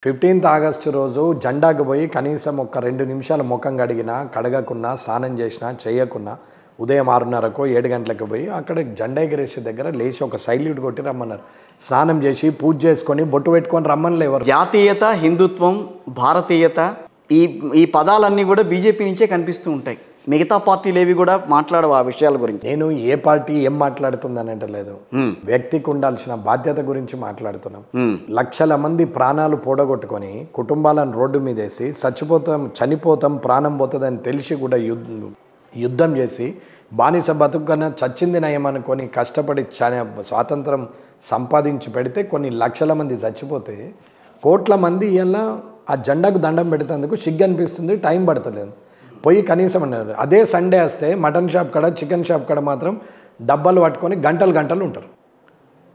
15th August రోజు జెండాకు పోయి కనీసం ఒక 2 నిమిషాలు ముఖం కడిగినా కడగకున్నా స్నానం చేసినా చేయకున్నా ఉదయం 6:30కో 7 గంటలకు పోయి అక్కడ జెండా ఎగరేసే దగ్గర లేచి ఒక సైల్యూట్ కొట్టి రమ్మన్నారు. స్నానం చేసి పూజ చేసుకొని బొట్టు పెట్టుకొని రమ్మని లేవరు. జాతీయత, హిందుత్వం, భారతీయత ఈ పదాలన్నీ కూడా బీజేపీ నుంచే కనిపిస్తూ ఉంటాయి. మిగతా పార్టీలు ఏవి కూడా మాట్లాడవు ఆ విషయాల గురించి. నేను ఏ పార్టీ ఏం మాట్లాడుతుందని అంటలేదు, వ్యక్తికి ఉండాల్సిన బాధ్యత గురించి మాట్లాడుతున్నాం. లక్షల మంది ప్రాణాలు పోడగొట్టుకొని కుటుంబాలను రోడ్డు మీదేసి చనిపోతాం ప్రాణం పోతుందని తెలిసి కూడా యుద్ధం చేసి బానిస బతుకన్నా చచ్చింది నయమనుకొని కష్టపడి స్వాతంత్రం సంపాదించి పెడితే కొన్ని లక్షల మంది చచ్చిపోతే కోట్ల మంది ఇలా ఆ జెండాకు దండం పెడేందుకు సిగ్గు అనిపిస్తుంది, టైం పడతలేదు. పోయి కనీసం అన్నారు. అదే సండే వస్తే మటన్ షాప్ కాడ చికెన్ షాప్ కాడ మాత్రం డబ్బాలు పట్టుకొని గంటలు ఉంటారు.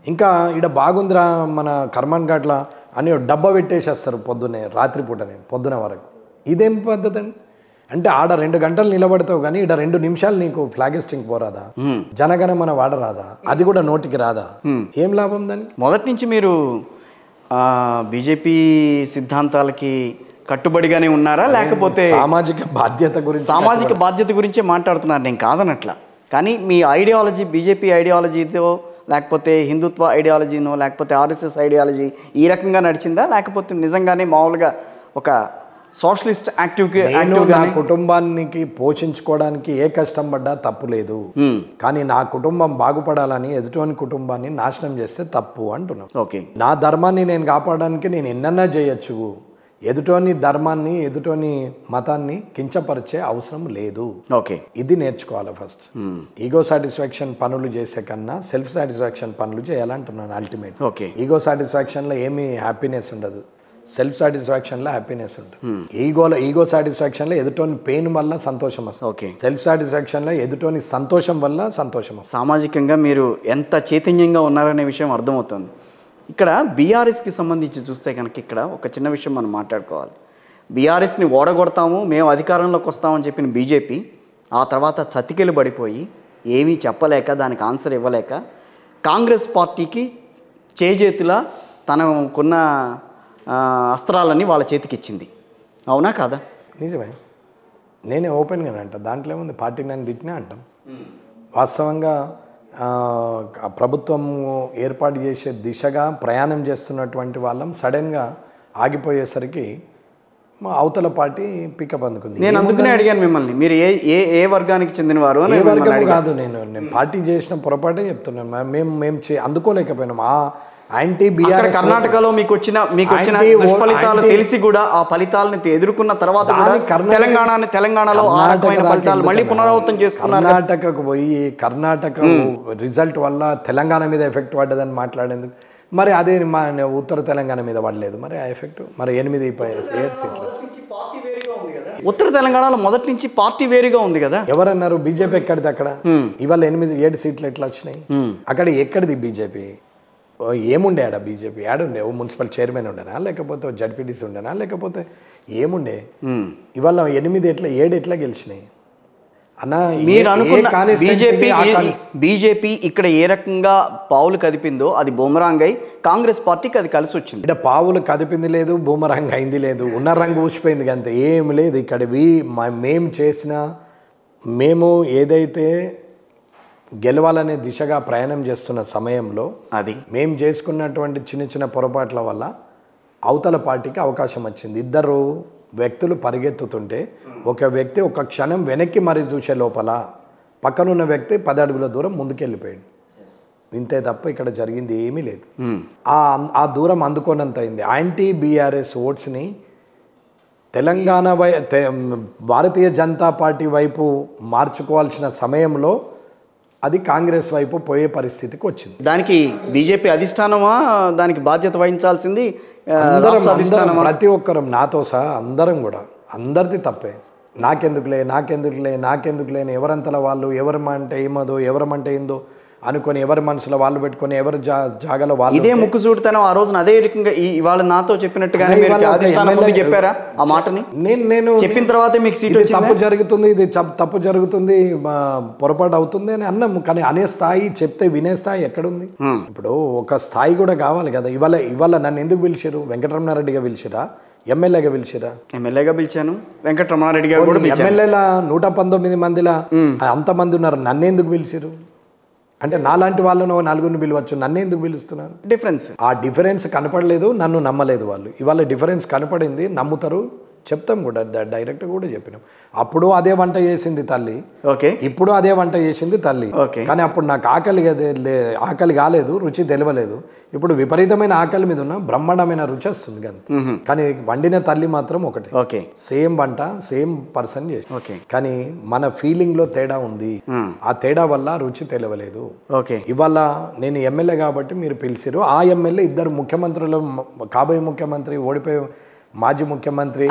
ఇంకా ఇక్కడ బాగుందిరా మన కర్మన్ ఘాట్ల అని డబ్బా పెట్టేసేస్తారు పొద్దున వరకు. ఇదేం పద్ధతి అండి? అంటే ఆడ 2 గంటలు నిలబడతావు కానీ ఇక్కడ 2 నిమిషాలు నీకు ఫ్లాగిస్టింగ్ పోరాదా? జనగణమన వాడరాదా? అది కూడా నోటికి రాదా? ఏం లాభం దానికి? మొదటి నుంచి మీరు బీజేపీ సిద్ధాంతాలకి కట్టుబడిగానే ఉన్నారా, లేకపోతే సామాజిక బాధ్యత గురించే మాట్లాడుతున్నారు? నేను కాదనట్లా, కానీ మీ ఐడియాలజీ బీజేపీ ఐడియాలజీతో, లేకపోతే హిందుత్వ ఐడియాలజీనో, లేకపోతే ఆర్ఎస్ఎస్ ఐడియాలజీ ఈ రకంగా నడిచిందా, లేకపోతే నిజంగానే మామూలుగా ఒక సోషలిస్ట్ నా కుటుంబానికి పోషించుకోవడానికి ఏ కష్టం పడ్డా తప్పు లేదు, కానీ నా కుటుంబం బాగుపడాలని ఎదుటోని కుటుంబాన్ని నాశనం చేస్తే తప్పు అంటున్నాను. ఓకే, నా ధర్మాన్ని నేను కాపాడడానికి నేను ఎన్నన్నా చేయొచ్చు, ఎదుటోని ధర్మాన్ని ఎదుటోని మతాన్ని కించపరిచే అవసరం లేదు. ఓకే, ఇది నేర్చుకోవాలి ఫస్ట్. ఈగో సాటిస్ఫాక్షన్ పనులు చేసే కన్నా సెల్ఫ్ సాటిస్ఫాక్షన్ పనులు చేయాలంటున్నాను. అల్టిమేట్ ఓకే, ఈగో సాటిస్ఫాక్షన్లో ఏమీ హ్యాపీనెస్ ఉండదు, సెల్ఫ్ సాటిస్ఫాక్షన్లో హ్యాపీనెస్ ఉంటుంది. ఈగో సాటిస్ఫాక్షన్లో ఎదుటోని పెయిన్ వల్ల సంతోషం వస్తుంది. ఓకే, సెల్ఫ్ సాటిస్ఫాక్షన్లో ఎదుటోని సంతోషం వల్ల సంతోషం వస్తుంది. సామాజికంగా మీరు ఎంత చైతన్యంగా ఉన్నారనే విషయం అర్థమవుతుంది. ఇక్కడ బీఆర్ఎస్కి సంబంధించి చూస్తే కనుక ఇక్కడ ఒక చిన్న విషయం మనం మాట్లాడుకోవాలి. బీఆర్ఎస్ని ఓడగొడతాము, మేము అధికారంలోకి వస్తామని చెప్పిన బీజేపీ ఆ తర్వాత చతికిలు పడిపోయి ఏమీ చెప్పలేక, దానికి ఆన్సర్ ఇవ్వలేక కాంగ్రెస్ పార్టీకి చేజేతులా తనకున్న అస్త్రాలన్నీ వాళ్ళ చేతికి ఇచ్చింది. అవునా కాదా? నిజమే, నేనే ఓపెన్గా అంట, దాంట్లో ఏముంది, పార్టీ నన్ను తిట్టినా అంటాం. వాస్తవంగా ప్రభుత్వం ఏర్పాటు చేసే దిశగా ప్రయాణం చేస్తున్నటువంటి వాళ్ళం సడన్గా ఆగిపోయేసరికి అవతల పార్టీ పికప్ అందుకుంది. నేను అందుకనే అడిగాను మిమ్మల్ని, మీరు ఏ వర్గానికి చెందినవారు? ఏ వర్గం కాదు, నేను పార్టీ చేసిన పొరపాటే చెప్తున్నాను. మేము అందుకోలేకపోయినాం. ఆ యాంటీ బీఆర్ఎస్ కర్ణాటకలో మీకు వచ్చిన దుష్ఫలితాలు తెలిసి కూడా ఆ ఫలితాలను ఎదుర్కొన్న తర్వాత తెలంగాణలో మళ్ళీ పునరావృతం చేసుకున్నారు. కర్ణాటకకు పోయి కర్ణాటక రిజల్ట్ వల్ల తెలంగాణ మీద ఎఫెక్ట్ పడ్డదని మాట్లాడేందుకు, మరి అదే ఉత్తర తెలంగాణ మీద పడలేదు. మరి ఆ ఎఫెక్ట్ మరి 8 సీట్లు. ఉత్తర తెలంగాణలో మొదటి నుంచి పార్టీ వేరుగా ఉంది కదా. ఎవరన్నారు? బీజేపీ ఎక్కడిది అక్కడ? ఇవాళ 7 సీట్లు ఎట్లా వచ్చినాయి? అక్కడ ఎక్కడిది బీజేపీ? ఏముండే ఆడ బీజేపీ? ఆడుండే ఓ మున్సిపల్ చైర్మన్ ఉండేనా, లేకపోతే జడ్పీటీసీ ఉండేనా, లేకపోతే ఏముండే? ఇవాళ 7 ఎట్లా గెలిచినాయి అన్న? మీరు అనుకున్న బీజేపీ ఇక్కడ ఏ రకంగా పావులు కదిపిందో అది బూమరాంగ్ అయి కాంగ్రెస్ పార్టీకి అది కలిసి వచ్చింది. ఇక్కడ పావులు కదిపింది లేదు, బూమరాంగ్ అయింది లేదు, ఉన్న రంగు ఊసిపోయింది అంతే, ఏం లేదు. ఇక్కడ మేము ఏదైతే గెలవాలనే దిశగా ప్రయాణం చేస్తున్న సమయంలో అది మేము చేసుకున్నటువంటి చిన్న పొరపాట్ల వల్ల అవతల పార్టీకి అవకాశం వచ్చింది. 2 వ్యక్తులు పరిగెత్తుతుంటే ఒక వ్యక్తి ఒక క్షణం వెనక్కి మరి చూసే లోపల పక్కనున్న వ్యక్తి 10 అడుగుల దూరం ముందుకెళ్ళిపోయాడు. ఇంతే తప్ప ఇక్కడ జరిగింది ఏమీ లేదు. ఆ దూరం అందుకోనంత అయింది. Anti BRS ఓట్స్ని Telangana Bharatiya Janata party వైపు మార్చుకోవాల్సిన సమయంలో అది కాంగ్రెస్ వైపు పోయే పరిస్థితికి వచ్చింది. దానికి బీజేపీ అధిష్టానమా దానికి బాధ్యత వహించాల్సింది? ప్రతి ఒక్కరం నాతో సహా అందరం కూడా, అందరిది తప్పే. నాకెందుకులే ఎవరంతల వాళ్ళు ఎవరమంటే ఏమదో ఎవరమంటే ఏందో అనుకొని ఎవరి మనసులో వాళ్ళు పెట్టుకొని ఎవరి జాగాలో వాళ్ళు ఇదే ముక్కుసూటితనం ఆ రోజున అదే రకంగా ఇవాళ నాతో చెప్పినట్టుగానే మీరు అధిష్టానం ముందు చెప్పారా ఆ మాటని? నేను చెప్పిన తర్వాత మీకు సీట్ వచ్చింది, తప్పు జరుగుతుంది, ఇది తప్పు జరుగుతుంది, పొరపాటు అవుతుంది అని అన్నాము. కానీ అనే స్థాయి చెప్తే వినే స్థాయి ఎక్కడుంది? ఇప్పుడు ఒక స్థాయి కూడా కావాలి కదా. ఇవాళ నన్ను ఎందుకు పిలిచారు? వెంకటరమణారెడ్డిగా పిలిచిరా, ఎమ్మెల్యేగా పిలిచిరా? ఎమ్మెల్యేగా పిలిచాను, వెంకటరమణారెడ్డి గారు కూడా ఎమ్మెల్యేల 119 మందిలా అంతమంది ఉన్నారు, నన్నెందుకు పిలిచారు? అంటే నాలాంటి వాళ్ళను నలుగురిని పిలవచ్చు, నన్ను ఎందుకు పిలుస్తున్నారు? డిఫరెన్స్, ఆ డిఫరెన్స్ కనపడలేదు, నన్ను నమ్మలేదు వాళ్ళు. ఇవాళ డిఫరెన్స్ కనపడింది, నమ్ముతారు, చెప్తాం కూడా, డైరెక్ట్ కూడా చెప్పినాం. అప్పుడు అదే వంట చేసింది తల్లి, ఓకే, ఇప్పుడు అదే వంట చేసింది తల్లి. కానీ అప్పుడు నాకు ఆకలి కాలేదు, రుచి తెలియలేదు. ఇప్పుడు విపరీతమైన ఆకలి మీద ఉన్న బ్రహ్మాండమైన రుచి వస్తుంది కదా. కానీ వండిన తల్లి మాత్రం ఒకటి, ఓకే, సేమ్ వంట సేమ్ పర్సన్ చేసి. ఓకే, కానీ మన ఫీలింగ్ లో తేడా ఉంది, ఆ తేడా వల్ల రుచి తెలియలేదు. ఓకే, ఇవాళ నేను ఎమ్మెల్యే కాబట్టి మీరు పిలిచిరు. ఆ ఎమ్మెల్యే ఇద్దరు ముఖ్యమంత్రులు, కాబోయే ముఖ్యమంత్రి, ఓడిపోయే మాజీ ముఖ్యమంత్రి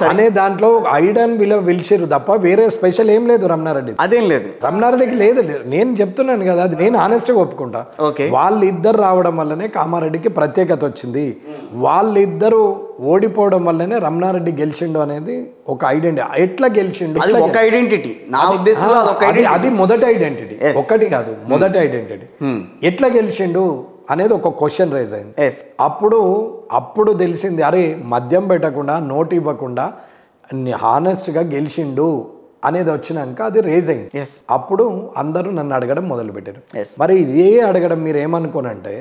అనే దాంట్లో ఐడన్ పిలిచిరు తప్ప వేరే స్పెషల్ ఏం లేదు రమణారెడ్డి. అదేం లేదు, రమణారెడ్డికి లేదు. నేను చెప్తున్నాను కదా, అది నేను ఆనెస్ట్గా ఒప్పుకుంటా. వాళ్ళిద్దరు రావడం వల్లనే కామారెడ్డికి ప్రత్యేకత వచ్చింది. వాళ్ళిద్దరు ఓడిపోవడం వల్లనే రమణారెడ్డి గెలిచిండు అనేది ఒక ఐడెంటిటీ. ఎట్లా గెలిచిండు? ఐడెంటిటీ నా ఉద్దేశంలో అది మొదటి ఐడెంటిటీ, ఒక్కటి కాదు, మొదటి ఐడెంటిటీ. ఎట్లా గెలిచిండు అనేది ఒక క్వశ్చన్ రైజ్ అయింది. అప్పుడు తెలిసింది, అరే మద్యం పెట్టకుండా, నోటు ఇవ్వకుండా హానెస్ట్గా గెలిచిండు అనేది వచ్చినాక అది రేజ్ అయింది. అప్పుడు అందరూ నన్ను అడగడం మొదలుపెట్టారు. మరి ఇదే అడగడం మీరు ఏమనుకోనంటే,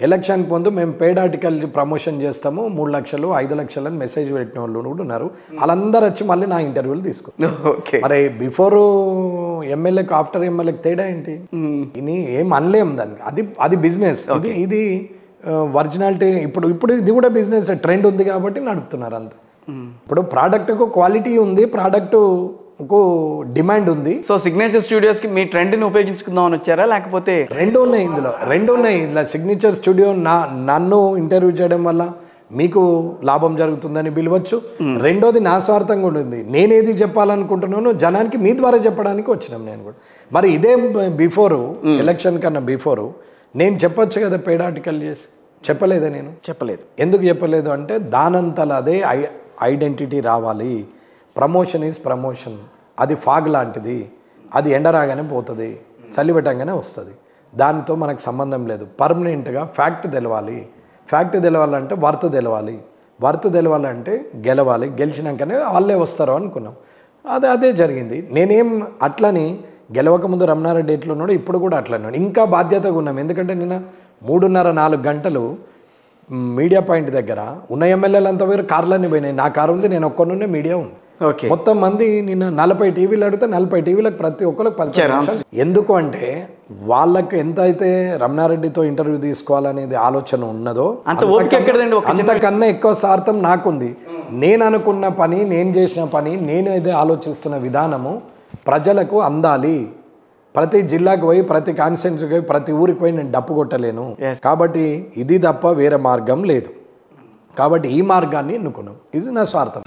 ఎలక్షన్కి ముందు మేము పెయిడ్ ఆర్టికల్ ప్రమోషన్ చేస్తాము, 3 లక్షలు 5 లక్షలు అని మెసేజ్ పెట్టిన వాళ్ళు కూడా ఉన్నారు. వాళ్ళందరూ వచ్చి మళ్ళీ నా ఇంటర్వ్యూలు తీసుకున్నారు. మరి బిఫోర్ ఎమ్మెల్యేకి ఆఫ్టర్ ఎమ్మెల్యేకి తేడా ఏంటి? ఇది ఏం అనలేము దానికి. అది బిజినెస్, ఇది ఒరిజినాలిటీ. ఇప్పుడు ఇది కూడా బిజినెస్ ట్రెండ్ ఉంది కాబట్టి నడుపుతున్నారు అంత. ఇప్పుడు ప్రోడక్ట్కు క్వాలిటీ ఉంది, ప్రోడక్ట్కు డిమాండ్ ఉంది. సో సిగ్నేచర్ స్టూడియోస్కి మీ ట్రెండ్ని ఉపయోగించుకుందామని వచ్చారా, లేకపోతే? రెండు ఉన్నాయి ఇందులో. సిగ్నేచర్ స్టూడియో నన్ను ఇంటర్వ్యూ చేయడం వల్ల మీకు లాభం జరుగుతుందని పిలవచ్చు. రెండోది నా స్వార్థంగా ఉంటుంది. నేనేది చెప్పాలనుకుంటున్నానో జనానికి మీ ద్వారా చెప్పడానికి వచ్చినాం నేను కూడా. మరి ఇదే ఎలక్షన్ కన్నా బిఫోరు నేను చెప్పొచ్చు కదా పెయిడ్ ఆర్టికల్ చేసి. చెప్పలేదా? నేను చెప్పలేదు. ఎందుకు చెప్పలేదు అంటే దానంతలా అదే ఐడెంటిటీ రావాలి. Promotion is promotion. అది ఫాగ్ లాంటిది, అది ఎండ రాగానే పోతుంది, చలి పెట్టంగానే వస్తుంది. దానితో మనకు సంబంధం లేదు. పర్మనెంట్గా ఫ్యాక్ట్ తెలవాలి. ఫ్యాక్ట్ తెలవాలంటే వర్త్ తెలవాలి. వర్త్ తెలవాలంటే గెలవాలి. గెలిచినాకనే వాళ్ళే వస్తారు అనుకున్నాం. అదే జరిగింది. నేనేం అట్లని గెలవకముందు రమణారెడ్డి ఎట్లున్నాడు, ఇప్పుడు కూడా అట్లన్నాడు. ఇంకా బాధ్యతగా ఉన్నాం. ఎందుకంటే నిన్న 3:30-4 గంటలు మీడియా పాయింట్ దగ్గర ఉన్న ఎమ్మెల్యేలంతా వేరు కార్లన్నీ పోయినాయి. నా కారు ఉంది, నేను ఒక్కనుండే, మీడియా ఉంది. మొత్తం మంది నిన్న 40 టీవీలు అడిగితే 40 టీవీలకు ప్రతి ఒక్కరికి 10 నిమిషాలు. ఎందుకు అంటే వాళ్ళకి ఎంత అయితే రమణారెడ్డితో ఇంటర్వ్యూ తీసుకోవాలనేది ఆలోచన ఉన్నదో అంతకన్నా ఎక్కువ స్వార్థం నాకుంది. నేను అనుకున్న పని, నేను చేసిన పని, నేను ఏదో ఆలోచిస్తున్న విధానము ప్రజలకు అందాలి. ప్రతి జిల్లాకు పోయి, ప్రతి కాన్స్టిట్యున్సీకి పోయి, ప్రతి ఊరికి పోయి నేను డప్పు కొట్టలేను. కాబట్టి ఇది తప్ప వేరే మార్గం లేదు. కాబట్టి ఈ మార్గాన్ని ఎన్నుకున్నాం. ఇది నా స్వార్థం.